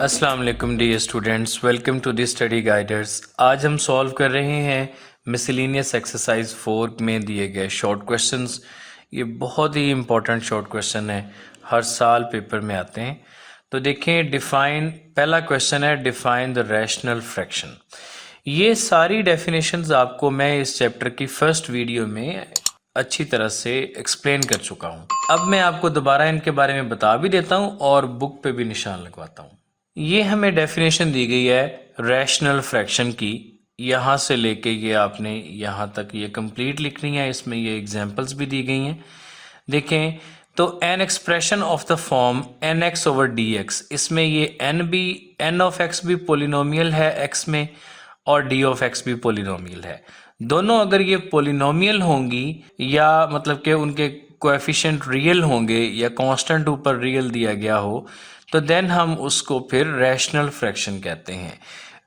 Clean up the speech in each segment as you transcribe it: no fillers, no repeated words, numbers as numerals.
अस्सलाम वालेकुम dear students, welcome to the study guiders. आज हम सॉल्व कर रहे हैं मिसलेनियस एक्सरसाइज 4 में दिए गए शॉर्ट क्वेश्चंस। ये बहुत ही इंपॉर्टेंट शॉर्ट क्वेश्चन है, हर साल पेपर में आते हैं। तो देखें, डिफाइन, पहला क्वेश्चन है डिफाइन द रैशनल फ्रैक्शन। ये सारी डेफिनेशंस आपको मैं इस चैप्टर की फर्स्ट वीडियो में अच्छी तरह से एक्सप्लेन कर चुका हूँ। अब मैं आपको दोबारा इनके बारे में बता भी देता हूँ और बुक पे भी निशान लगवाता हूँ। ये हमें डेफिनेशन दी गई है रैशनल फ्रैक्शन की, यहाँ से लेके ये आपने यहाँ तक ये कंप्लीट लिखनी है। इसमें ये एग्जांपल्स भी दी गई हैं। देखें तो an expression of the form N X over D X, इसमें ये एन भी, एन ऑफ एक्स भी पोलिनोमियल है एक्स में और डी ऑफ एक्स भी पोलिनोमियल है। दोनों अगर ये पोलिनोमियल होंगी या मतलब कि उनके कोएफिशिएंट रियल होंगे या कांस्टेंट ऊपर रियल दिया गया हो तो देन हम उसको फिर रैशनल फ्रैक्शन कहते हैं।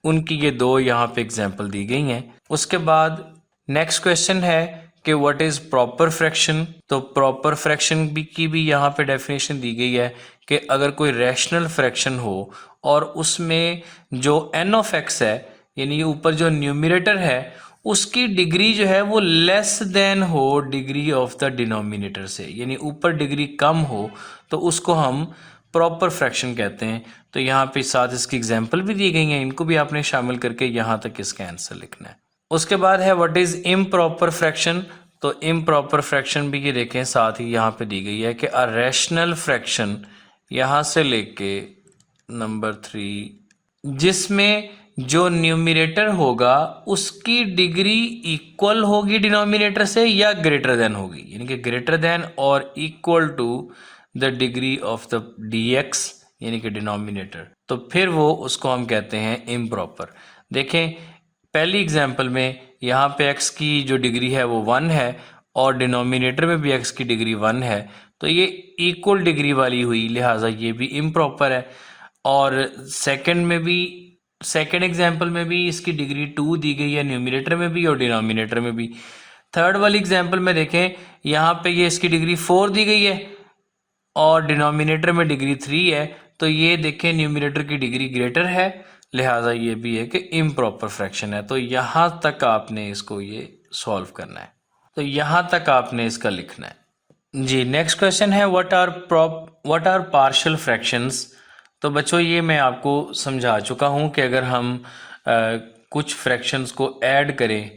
उनकी ये दो यहाँ पे एग्जांपल दी गई हैं। उसके बाद नेक्स्ट क्वेश्चन है कि व्हाट इज प्रॉपर फ्रैक्शन। तो प्रॉपर फ्रैक्शन की भी यहाँ पे डेफिनेशन दी गई है कि अगर कोई रैशनल फ्रैक्शन हो और उसमें जो एन ऑफ एक्स है, यानी ऊपर जो न्यूमरेटर है, उसकी डिग्री जो है वो लेस देन हो डिग्री ऑफ द डिनोमिनेटर से, यानी ऊपर डिग्री कम हो तो उसको हम प्रॉपर फ्रैक्शन कहते हैं। तो यहाँ पे साथ इसकी एग्जांपल भी दी गई हैं, इनको भी आपने शामिल करके यहाँ तक इसका आंसर लिखना है। उसके बाद है व्हाट इज इम्प्रॉपर फ्रैक्शन। तो इम्प्रॉपर फ्रैक्शन भी ये देखें साथ ही यहाँ पे दी गई है कि अ रैशनल फ्रैक्शन, यहाँ से लेके नंबर 3, जिसमें जो न्यूमरेटर होगा उसकी डिग्री इक्वल होगी डिनोमिनेटर से या ग्रेटर देन होगी, यानी कि ग्रेटर देन और equal to the degree of the D X, यानी कि डिनोमिनेटर, तो फिर वो उसको हम कहते हैं इम्प्रॉपर। देखें पहली एग्जांपल में यहाँ पे x की जो डिग्री है वो 1 है और डिनोमिनेटर में भी x की डिग्री 1 है, तो ये इक्वल डिग्री वाली हुई, लिहाजा ये भी इम्प्रॉपर है। और सेकंड में भी, सेकंड एग्जांपल में भी इसकी डिग्री 2 दी गई है, न्यूमरेटर में भी और डिनोमिनेटर में भी। थर्ड वाली एग्जांपल में देखें, यहाँ पे ये इसकी डिग्री 4 दी गई है और डिनोमिनेटर में डिग्री 3 है, तो ये देखें न्यूमरेटर की डिग्री ग्रेटर है, लिहाजा ये भी है कि इम्प्रॉपर फ्रैक्शन है। तो यहाँ तक आपने इसको ये सॉल्व करना है, तो यहाँ तक आपने इसका लिखना है जी। नेक्स्ट क्वेश्चन है व्हाट आर पार्शियल फ्रैक्शंस। तो बच्चों ये मैं आपको समझा चुका हूँ कि अगर हम कुछ फ्रैक्शंस को ऐड करें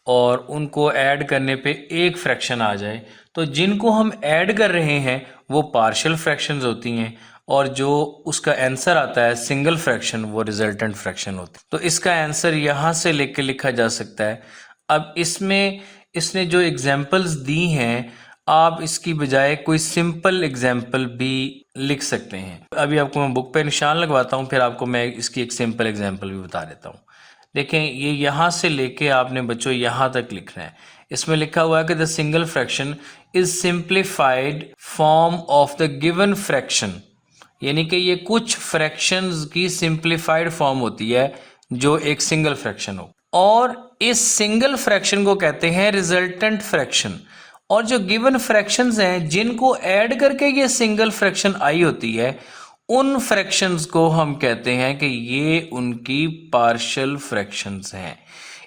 और उनको ऐड करने पे एक फ्रैक्शन आ जाए तो जिनको हम ऐड कर रहे हैं वो पार्शियल फ्रैक्शंस होती हैं और जो उसका आंसर आता है सिंगल फ्रैक्शन वो रिजल्टेंट फ्रैक्शन होती है। तो इसका आंसर यहाँ से लेके लिखा जा सकता है। अब इसमें इसने जो एग्जांपल्स दी हैं, आप इसकी बजाय कोई सिंपल एग्जांपल भी लिख सकते हैं। अभी आपको मैं बुक पे निशान लगवाता हूँ, फिर आपको मैं इसकी एक सिंपल एग्जांपल भी बता देता हूँ। देखें ये यहाँ से लेके आपने बच्चों यहाँ तक लिखना है। इसमें लिखा हुआ है कि the single fraction is simplified form of the given fraction, यानी कि ये कुछ फ्रैक्शंस की सिंप्लीफाइड फॉर्म होती है जो एक सिंगल फ्रैक्शन हो, और इस सिंगल फ्रैक्शन को कहते हैं रिजल्टेंट फ्रैक्शन। और जो गिवन फ्रैक्शंस हैं जिनको ऐड करके ये सिंगल फ्रैक्शन आई होती है, उन फ्रैक्शंस को हम कहते हैं कि ये उनकी पार्शियल फ्रैक्शंस हैं।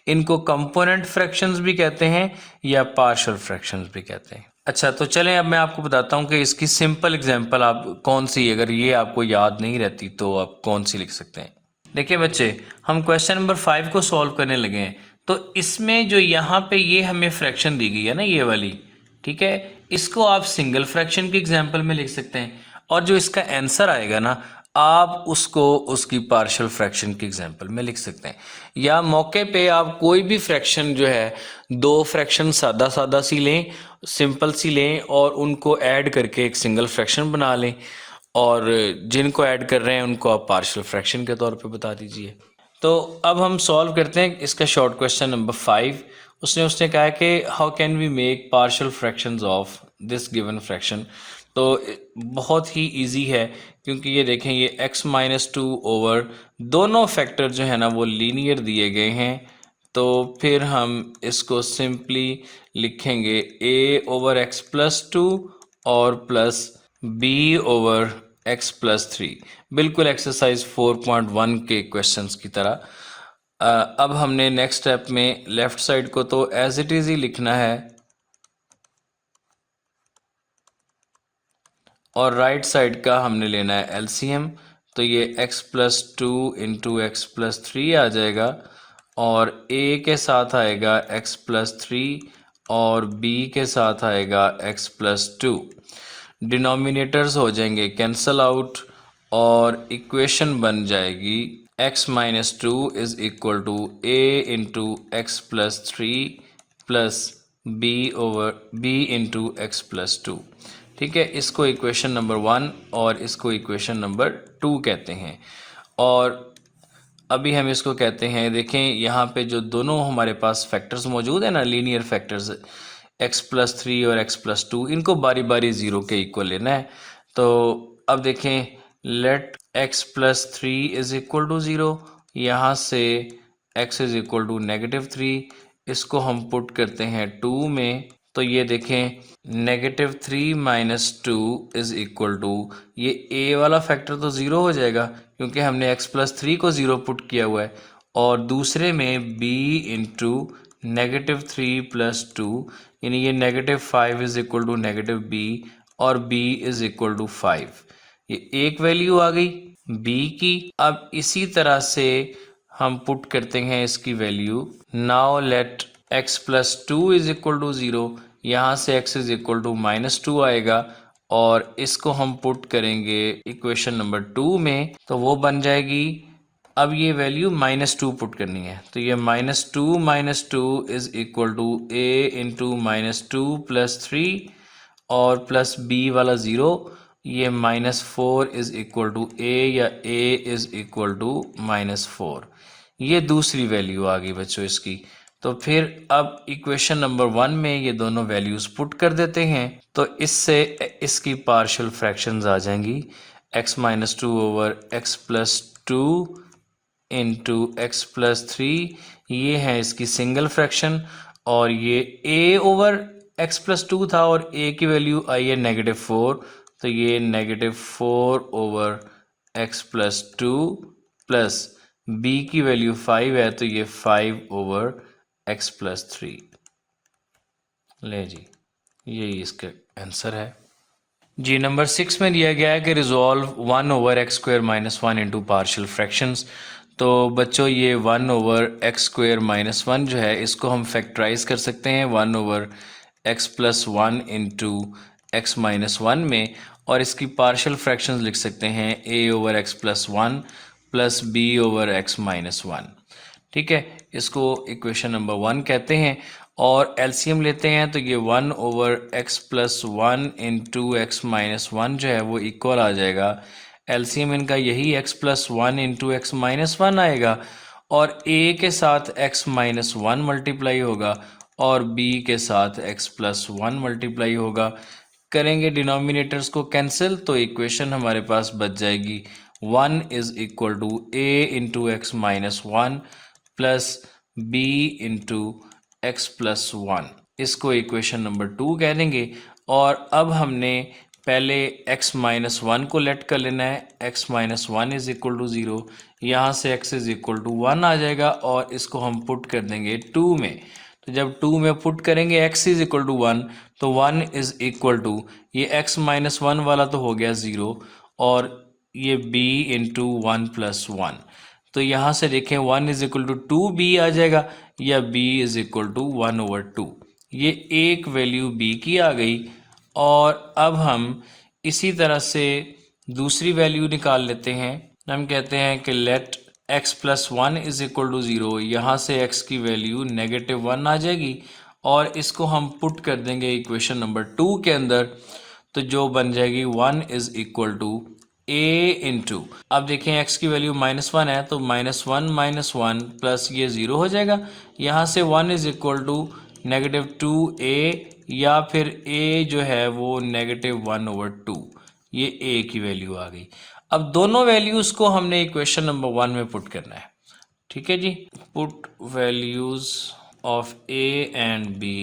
इनको कंपोनेंट फ्रैक्शंस भी कहते हैं या पार्शियल फ्रैक्शंस भी कहते हैं। अच्छा, तो चलें अब मैं आपको बताता हूं कि इसकी सिंपल एग्जांपल आप कौन सी, अगर ये आपको याद नहीं रहती तो आप कौन सी लिख सकते हैं। देखिए बच्चे, हम क्वेश्चन नंबर 5 को सॉल्व करने लगे हैं। तो इसमें जो यहाँ पे ये हमें फ्रैक्शन दी गई है ना, ये वाली, ठीक है, इसको आप सिंगल फ्रैक्शन की एग्जांपल में लिख सकते हैं और जो इसका आंसर आएगा ना, आप उसको उसकी पार्शियल फ्रैक्शन की एग्जांपल में लिख सकते हैं। या मौके पे आप कोई भी फ्रैक्शन जो है, दो फ्रैक्शन सादा सादा सी लें, सिंपल सी लें और उनको ऐड करके एक सिंगल फ्रैक्शन बना लें, और जिनको ऐड कर रहे हैं उनको आप पार्शियल फ्रैक्शन के तौर पे बता दीजिए। तो अब हम सॉल्व करते हैं इसका शॉर्ट क्वेश्चन नंबर 5। उसने कहा है कि how can we make partial fractions of this given fraction. तो बहुत ही इजी है, क्योंकि ये देखें ये x-2 ओवर दोनों फैक्टर जो है ना वो लीनियर दिए गए हैं। तो फिर हम इसको सिंपली लिखेंगे a ओवर x+2 और plus b over x plus three, बिल्कुल एक्सरसाइज 4.1 के क्वेश्चंस की तरह। अब हमने नेक्स्ट स्टेप में लेफ्ट साइड को तो एज इट इज़ ही लिखना है और राइट साइड का हमने लेना है एलसीएम। तो ये x plus two into x plus three आ जाएगा और a के साथ आएगा x प्लस थ्री और b के साथ आएगा x प्लस टू। डिनोमिनेटर्स हो जाएंगे कैंसल आउट और इक्वेशन बन जाएगी x minus two is equal to a into x plus three plus b into x plus two. ठीक है, इसको इक्वेशन नंबर 1 और इसको इक्वेशन नंबर 2 कहते हैं। और अभी हम इसको कहते हैं, देखें यहाँ पे जो दोनों हमारे पास फैक्टर्स मौजूद है ना, linear factors x plus three और x प्लस टू, इनको बारी बारी ज़ीरो के इक्वल लेना है। तो अब देखें, let x plus three is equal to zero, यहाँ से x is equal to negative three, इसको हम पुट करते हैं 2 में। तो ये देखें, negative three minus two is equal to, ये a वाला फैक्टर तो ज़ीरो हो जाएगा क्योंकि हमने x प्लस थ्री को ज़ीरो पुट किया हुआ है, और दूसरे में b into negative three plus two, यानी ये negative five is equal to negative b और b is equal to five. ये एक वैल्यू आ गई b की। अब इसी तरह से हम पुट करते हैं इसकी value. Now let x plus two is equal to zero, यहाँ से x is equal to minus two आएगा और इसको हम पुट करेंगे इक्वेशन नंबर 2 में, तो वो बन जाएगी। अब ये वैल्यू माइनस टू पुट करनी है, तो ये minus two is equal to a into minus two plus three और प्लस b वाला ज़ीरो, ये minus four is equal to a या a is equal to minus four. ये दूसरी वैल्यू आ गई बच्चों इसकी। तो फिर अब इक्वेशन नंबर 1 में ये दोनों वैल्यूज पुट कर देते हैं, तो इससे इसकी पार्शियल फ्रैक्शंस आ जाएंगी। x minus to over x plus two into x plus three, ये है इसकी सिंगल फ्रैक्शन, और ये a over x plus to था और a की वैल्यू आई है नेगेटिव फोर, तो ये negative four over x plus two plus b की वैल्यू फाइव है, तो ये five over x plus three. ले जी, यही इसका आंसर है जी। नंबर 6 में दिया गया है कि resolve 1 over x square minus one into partial fractions. तो बच्चों, ये 1 over x square minus one जो है, इसको हम फैक्टराइज कर सकते हैं 1 over x plus one into x minus one में, और इसकी पार्शियल फ्रैक्शंस लिख सकते हैं a over x plus one plus b over x minus one. ठीक है, इसको इक्वेशन नंबर 1 कहते हैं। और एलसीएम लेते हैं तो ये 1 over x plus one into x minus one जो है वो इक्वल आ जाएगा, एलसीएम इनका यही x plus one into x minus one आएगा, और a के साथ x माइनस वन मल्टीप्लाई होगा और b के साथ x प्लस वन मल्टीप्लाई होगा। करेंगे डिनोमिनेटर्स को कैंसिल, तो इक्वेशन हमारे पास बच जाएगी 1 is equal to a into x minus one plus b into x plus one. इसको इक्वेशन नंबर 2 कह देंगे। और अब हमने पहले x माइनस वन को लेट कर लेना है, x minus one is equal to zero, यहाँ से x is equal to one आ जाएगा और इसको हम पुट कर देंगे 2 में। तो जब 2 में पुट करेंगे x is equal to one, तो 1 इज इक्वल टू, ये x माइनस वन वाला तो हो गया ज़ीरो, और ये b into one plus one. तो यहाँ से देखें 1 is equal to two B आ जाएगा, या b is equal to one over two. ये एक वैल्यू b की आ गई। और अब हम इसी तरह से दूसरी वैल्यू निकाल लेते हैं। हम कहते हैं कि let x plus one is equal to zero, यहाँ से x की वैल्यू नेगेटिव वन आ जाएगी और इसको हम पुट कर देंगे इक्वेशन नंबर 2 के अंदर, तो जो बन जाएगी 1 is equal to a into, अब देखें x की वैल्यू माइनस वन है, तो माइनस वन प्लस ये ज़ीरो हो जाएगा, यहाँ से 1 is equal to negative two a, या फिर a जो है वो नेगेटिव वन ओवर टू, ये a की वैल्यू आ गई। अब दोनों वैल्यूज़ को हमने इक्वेशन नंबर 1 में पुट करना है। ठीक है जी, put values of a and b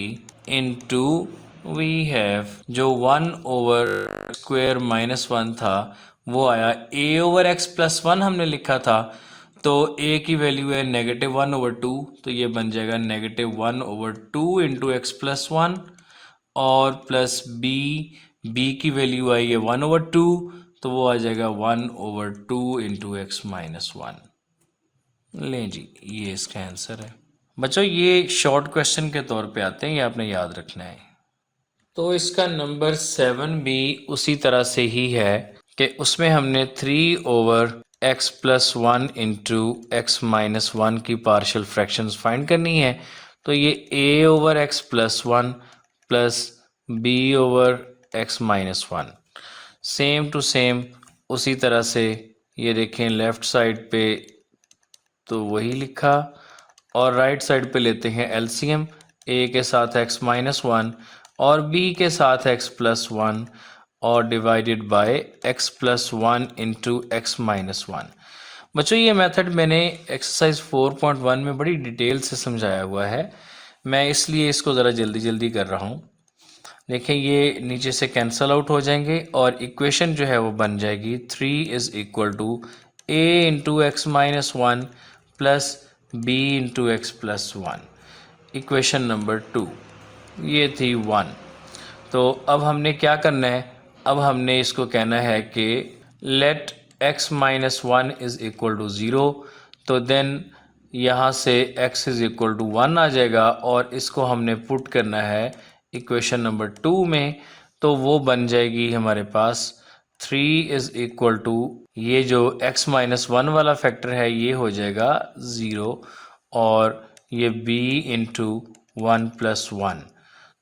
into, we have जो 1 ओवर स्क्वायर माइनस वन था वो आया a/x+1 हमने लिखा था, तो a की वैल्यू है -1/2, तो ये बन जाएगा -1/2 इंटू x+1, और प्लस b की वैल्यू आई है 1/2, तो वो आ जाएगा 1/2 इंटू x-1। लें जी, ये इसका आंसर है। बच्चों ये शॉर्ट क्वेश्चन के तौर पे आते हैं, ये आपने याद रखना है। तो इसका नंबर 7 भी उसी तरह से ही है कि उसमें हमने 3/x+1 इंटू x-1 की पार्शियल फ्रैक्शंस फाइंड करनी है। तो ये a/x+1 plus b/x-1 same to same उसी तरह से, ये देखें लेफ्ट साइड पे तो वही लिखा, और राइट साइड पे लेते हैं एलसीएम, a के साथ x-1 और b के साथ x+1 और divided by x+1 into x-1। बच्चों ये मेथड मैंने एक्सरसाइज 4.1 में बड़ी डिटेल से समझाया हुआ है, मैं इसलिए इसको ज़रा जल्दी जल्दी कर रहा हूँ। देखें ये नीचे से कैंसल आउट हो जाएंगे और इक्वेशन जो है वो बन जाएगी 3 = a into x-1 plus b into x+1। Equation number 2 ये थी 1। तो अब हमने क्या करना है, अब हमने इसको कहना है कि late x-1 is equal to 0, तो देन यहाँ से x इज इक्वल टू 1 आ जाएगा, और इसको हमने पुट करना है इक्वेशन नंबर 2 में, तो वो बन जाएगी हमारे पास 3 इज इक्वल टू, ये जो x-1 वाला फैक्टर है ये हो जाएगा 0, और ये b इंटू 1+1,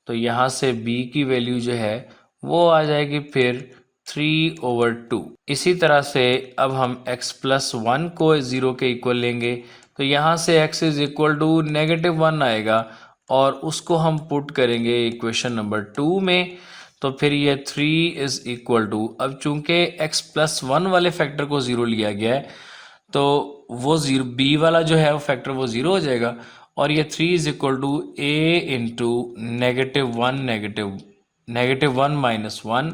तो यहाँ से b की वैल्यू जो है वो आ जाएगी फिर 3/2। इसी तरह से अब हम x+1 को 0 के इक्वल लेंगे, तो यहाँ से x इज इक्वल टू -1 आएगा, और उसको हम पुट करेंगे इक्वेशन नंबर 2 में, तो फिर ये 3 इज इक्वल टू, अब चूंकि x+1 वाले फैक्टर को 0 लिया गया है, तो वो 0 b वाला जो है वो फैक्टर वो 0 हो जाएगा, और ये 3 is equal to a into -1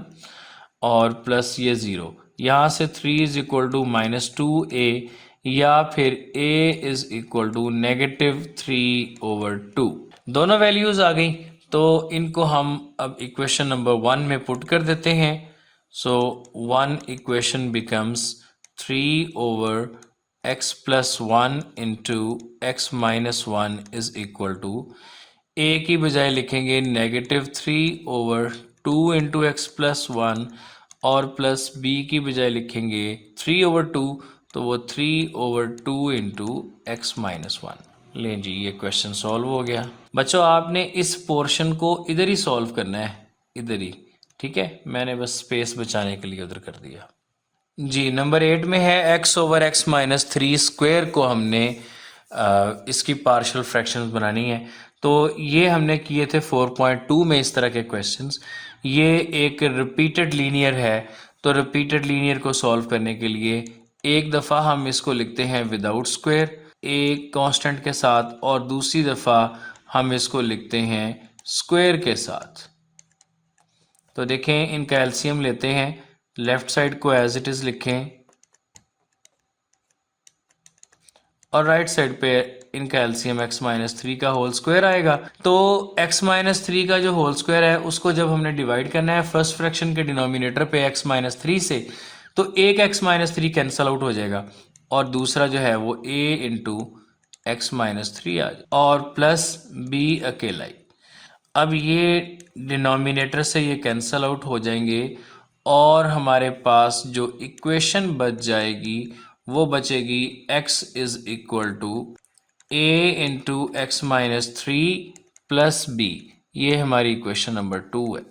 और प्लस ये 0, यहाँ से 3 इज इक्वल टू -2a, या फिर a इज इक्वल टू -3/2। दोनों वैल्यूज आ गई, तो इनको हम अब इक्वेशन नंबर 1 में पुट कर देते हैं। So 1 equation becomes 3/x+1 into x-1 is equal to, a की बजाय लिखेंगे -3/2 इंटू x+1, और प्लस b की बजाय लिखेंगे 3/2, तो वो 3/2 इंटू x-1। लें जी, ये क्वेश्चन सॉल्व हो गया। बच्चों आपने इस पोर्शन को इधर ही सॉल्व करना है, इधर ही, ठीक है, मैंने बस स्पेस बचाने के लिए उधर कर दिया जी। नंबर 8 में है x/x-3 स्क्वायर को हमने इसकी पार्शियल फ्रैक्शंस बनानी है। तो ये हमने किए थे 4.2 में इस तरह के क्वेश्चंस। ये एक रिपीटेड लीनियर है, तो रिपीटेड लीनियर को सॉल्व करने के लिए एक दफ़ा हम इसको लिखते हैं विदाउट स्क्वायर एक कांस्टेंट के साथ, और दूसरी दफ़ा हम इसको लिखते हैं स्क्वायर के साथ। तो देखें इनका एलसीएम लेते हैं, लेफ्ट साइड को एज इट इज़ लिखें, और राइट साइड पे इनका एलसीएम x-3 का होल स्क्वायर आएगा। तो x-3 का जो होल स्क्वायर है उसको जब हमने डिवाइड करना है फर्स्ट फ्रैक्शन के डिनोमिनेटर पे x-3 से, तो एक x-3 कैंसल आउट हो जाएगा, और दूसरा जो है वो a इंटू x-3 आ जाए, और प्लस b अकेला ही। अब ये डिनोमिनेटर से ये कैंसल आउट हो जाएंगे, और हमारे पास जो इक्वेशन बच जाएगी वो बचेगी x is equal to a into x-3 plus b। ये हमारी इक्वेशन नंबर 2 है,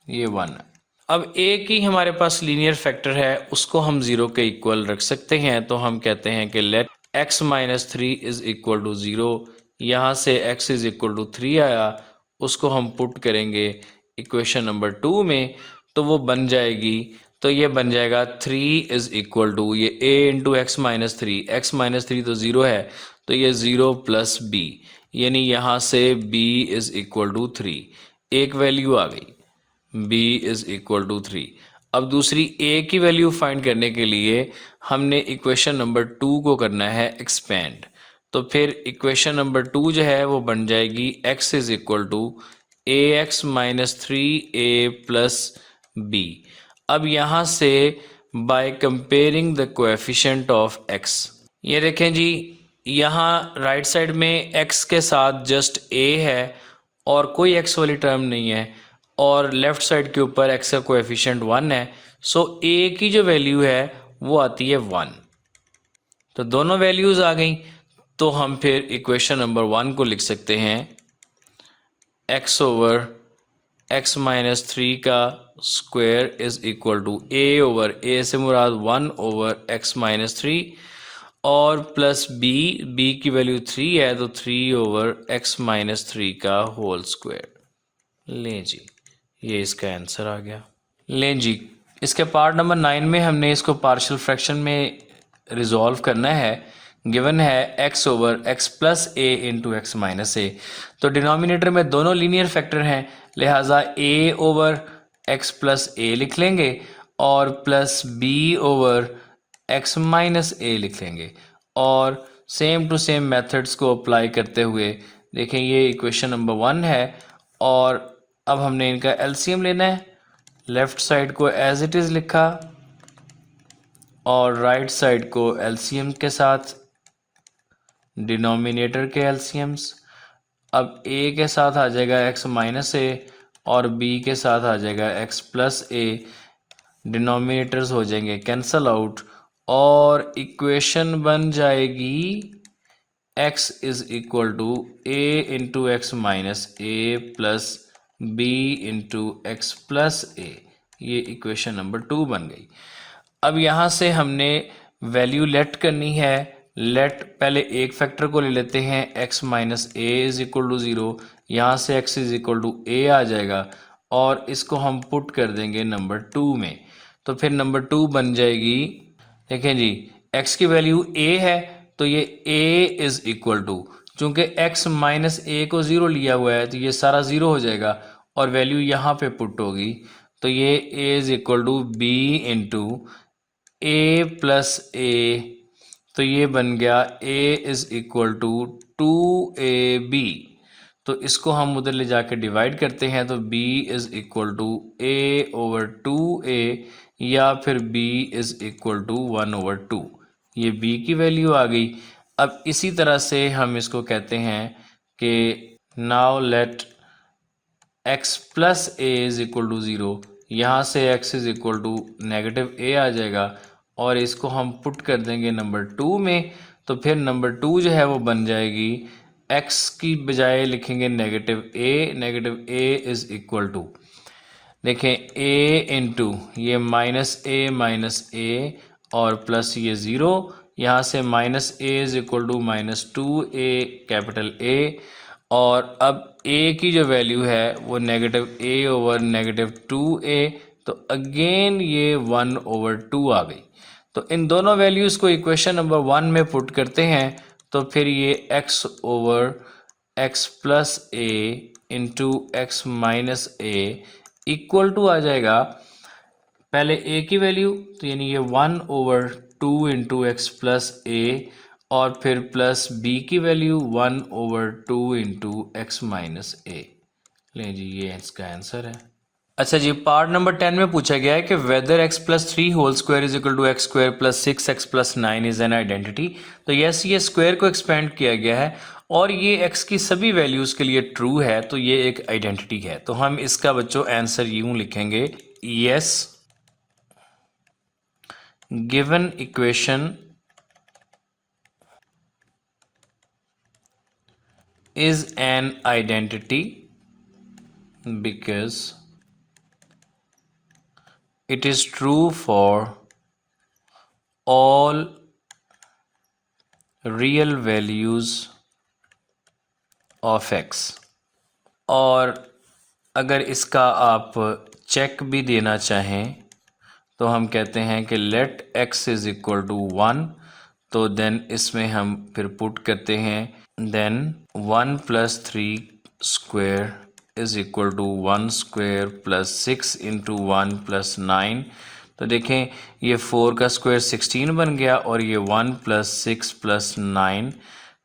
ये 1 है। अब a की हमारे पास लीनियर फैक्टर है, उसको हम 0 के इक्वल रख सकते हैं, तो हम कहते हैं कि late x-3 is equal to 0। यहाँ से x इज इक्वल टू 3 आया, उसको हम पुट करेंगे इक्वेशन नंबर 2 में, तो वो बन जाएगी, तो ये बन जाएगा 3 इज इक्वल टू ये a इंटू x-3, x-3 तो 0 है, तो ये 0 प्लस b, यानी यहाँ से b इज इक्वल टू 3, एक वैल्यू आ गई, b इज इक्वल टू 3। अब दूसरी ए की वैल्यू फाइंड करने के लिए हमने इक्वेशन नंबर 2 को करना है एक्सपेंड। तो फिर इक्वेशन नंबर 2 जो है वो बन जाएगी x is equal to a x minus three a plus b. अब यहाँ से by comparing the coefficient of x, ये देखें जी, यहाँ राइट साइड में x के साथ जस्ट a है और कोई x वाली टर्म नहीं है, और लेफ्ट साइड के ऊपर x का कोएफिशिएंट 1 है। सो a की जो वैल्यू है वो आती है 1। तो दोनों वैल्यूज़ आ गई, तो हम फिर इक्वेशन नंबर 1 को लिख सकते हैं x over x minus three का square is equal to a over a से मुराद 1 ओवर x माइनस थ्री, और प्लस b की वैल्यू 3 है तो 3 ओवर x माइनस थ्री का होल स्क्वायर। लें जी, ये इसका आंसर आ गया। लें जी, इसके पार्ट नंबर 9 में हमने इसको पार्शियल फ्रैक्शन में रिजॉल्व करना है। गिवन है x over x plus A into x minus A. तो डिनोमिनेटर में दोनों लीनियर फैक्टर हैं, लिहाजा a over x plus A लिख लेंगे और plus b over x minus A लिख लेंगे, और सेम टू सेम मेथड्स को अप्लाई करते हुए देखें, ये इक्वेशन नंबर 1 है और अब हमने इनका एलसीएम लेना है। लेफ्ट साइड को एज इट इज़ लिखा और राइट साइड को एलसीएम के साथ, डिनोमिनेटर के एलसीएम्स। अब a के साथ आ जाएगा x माइनस ए और b के साथ आ जाएगा x प्लस ए। डिनोमिनेटर्स हो जाएंगे कैंसल आउट और इक्वेशन बन जाएगी x is equal to a into x minus A plus b into x plus A. ये इक्वेशन नंबर 2 बन गई। अब यहाँ से हमने वैल्यू लेट करनी है। लेट पहले एक फैक्टर को ले लेते हैं, x minus a is equal to 0। यहाँ से x is equal to a आ जाएगा और इसको हम पुट कर देंगे नंबर 2 में। तो फिर नंबर 2 बन जाएगी, देखें जी, x की वैल्यू a है तो ये a इज इक्वल टू, चूंकि x माइनस ए को 0 लिया हुआ है तो ये सारा 0 हो जाएगा और वैल्यू यहाँ पे पुट होगी। तो ये a is equal to b into A plus A. तो ये बन गया a is equal to 2ab। तो इसको हम उधर ले जाके डिवाइड करते हैं तो b is equal to a over 2a या फिर b is equal to 1 over 2। ये b की वैल्यू आ गई। अब इसी तरह से हम इसको कहते हैं कि now let x plus a is equal to 0। यहाँ से x is equal to negative a आ जाएगा और इसको हम पुट कर देंगे नंबर 2 में। तो फिर नंबर 2 जो है वो बन जाएगी, x की बजाय लिखेंगे negative a is equal to, देखें a इंटू ये माइनस ए और प्लस ये 0। यहाँ से minus a is equal to minus 2a capital A, और अब a की जो वैल्यू है वो negative a over negative 2a। तो अगेन ये 1 ओवर 2 आ गई। तो इन दोनों वैल्यूज़ को इक्वेशन नंबर 1 में पुट करते हैं तो फिर ये x over x plus A into x minus A equal to आ जाएगा पहले a की वैल्यू, तो यानी ये 1 over 2 into x plus A, और फिर प्लस b की value 1 over 2 into x minus A. लें जी, ये इसका आंसर है। अच्छा जी, पार्ट नंबर 10 में पूछा गया है कि whether x plus three whole square is equal to x square plus 6x plus 9 is an identity. तो यस, ये स्क्वायर को एक्सपेंड किया गया है और ये x की सभी वैल्यूज़ के लिए ट्रू है, तो ये एक आइडेंटिटी है। तो हम इसका बच्चों आंसर यूं लिखेंगे, yes given equation is an identity because it is true for all real values of x। और अगर इसका आप चेक भी देना चाहें तो हम कहते हैं कि let x is equal to 1। तो देन इसमें हम फिर पुट करते हैं then 1 plus 3 square is equal to 1 square plus 6 into 1 plus 9। तो देखें ये 4 का स्क्वायर 16 बन गया और ये 1 प्लस 6 प्लस 9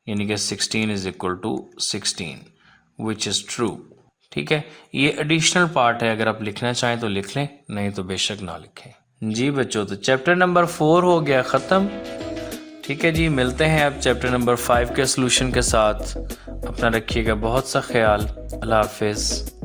यानी कि 16 is equal to 16 which is true. ठीक है, ये एडिशनल पार्ट है, अगर आप लिखना चाहें तो लिख लें, नहीं तो बेशक ना लिखें। जी बच्चों, तो चैप्टर नंबर 4 हो गया ख़त्म। ठीक है जी, मिलते हैं अब चैप्टर नंबर 5 के सॉल्यूशन के साथ। अपना रखिएगा बहुत सा ख्याल। अल्लाह हाफिज़।